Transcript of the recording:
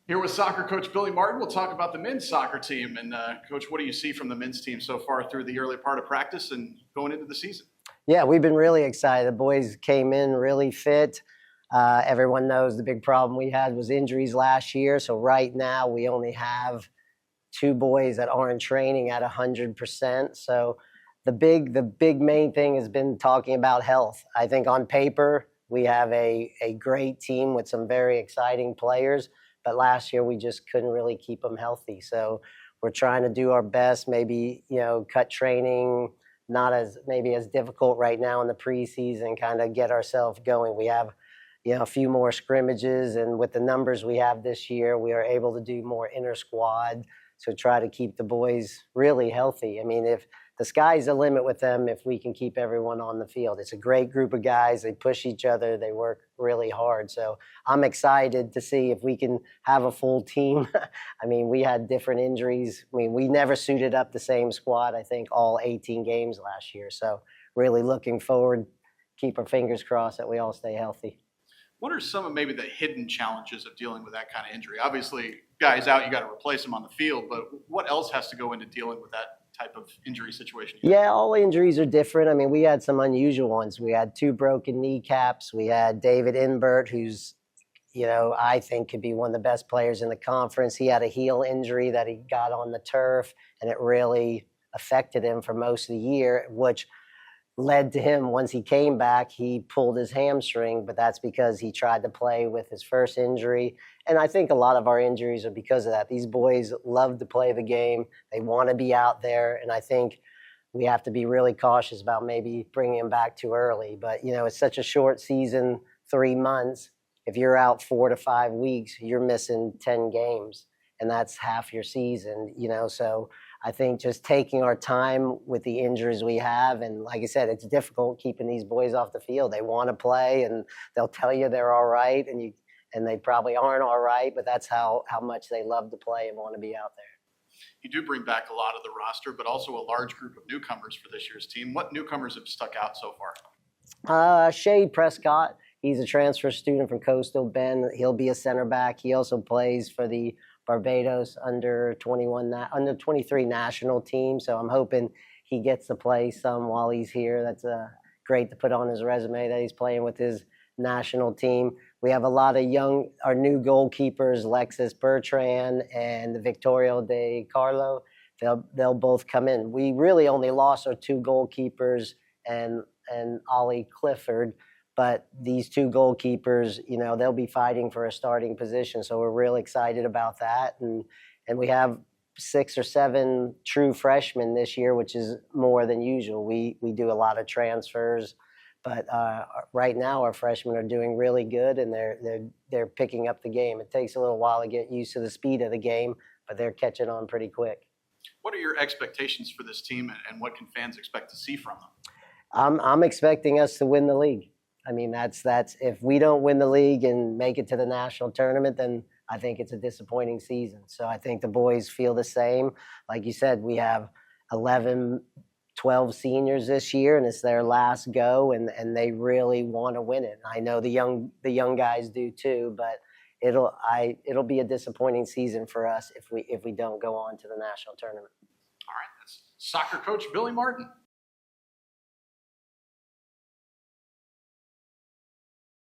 Here with soccer coach Billy Martin, we'll talk about the men's soccer team. And coach, what do you see from the men's team so far through the early part of practice and going into the season? Yeah, we've been really excited. The boys came in really fit. Everyone knows the big problem we had was injuries last year. So right now we only have two boys that aren't training at 100%. So the big main thing has been talking about health. I think on paper we have a great team with some very exciting players. But last year we just couldn't really keep them healthy. So we're trying to do our best, maybe, cut training, not as maybe as difficult right now in the preseason, kind of get ourselves going. We have, a few more scrimmages, and with the numbers we have this year, we are able to do more inter squad to try to keep the boys really healthy. I mean, if the sky's the limit with them, if we can keep everyone on the field. It's a great group of guys. They push each other. They work really hard. So I'm excited to see if we can have a full team. I mean, we had different injuries. I mean, we never suited up the same squad, I think, all 18 games last year. So really looking forward, keep our fingers crossed that we all stay healthy. What are some of maybe the hidden challenges of dealing with that kind of injury? Obviously, guys out, you got to replace them on the field, but what else has to go into dealing with that type of injury situation? Yeah, all injuries are different. I mean, we had some unusual ones. We had two broken kneecaps. We had David Inbert, who's, I think could be one of the best players in the conference. He had a heel injury that he got on the turf, and it really affected him for most of the year, which led to him, once he came back, he pulled his hamstring, but that's because he tried to play with his first injury. And I think a lot of our injuries are because of that. These boys love to play the game. They want to be out there. And I think we have to be really cautious about maybe bringing them back too early. But, it's such a short season, 3 months. If you're out 4 to 5 weeks, you're missing 10 games. And that's half your season, so I think just taking our time with the injuries we have, and like I said, it's difficult keeping these boys off the field. They want to play, and they'll tell you they're all right, and they probably aren't all right, but that's how much they love to play and want to be out there. You do bring back a lot of the roster, but also a large group of newcomers for this year's team. What newcomers have stuck out so far? Shade Prescott. He's a transfer student from Coastal Bend. He'll be a center back. He also plays for the Barbados under 23 national team. So I'm hoping he gets to play some while he's here. That's great to put on his resume that he's playing with his national team. We have a lot of our new goalkeepers, Lexus Bertrand and Victorio De Carlo. They'll both come in. We really only lost our two goalkeepers and Ollie Clifford. But these two goalkeepers, they'll be fighting for a starting position. So we're really excited about that. And we have 6 or 7 true freshmen this year, which is more than usual. We do a lot of transfers. But right now our freshmen are doing really good, and they're picking up the game. It takes a little while to get used to the speed of the game, but they're catching on pretty quick. What are your expectations for this team, and what can fans expect to see from them? I'm expecting us to win the league. I mean, that's if we don't win the league and make it to the national tournament, then I think it's a disappointing season. So I think the boys feel the same. Like you said, we have 11, 12 seniors this year, and it's their last go, and they really want to win it. I know the young guys do too, but it'll be a disappointing season for us if we don't go on to the national tournament. All right, that's soccer coach Billy Martin.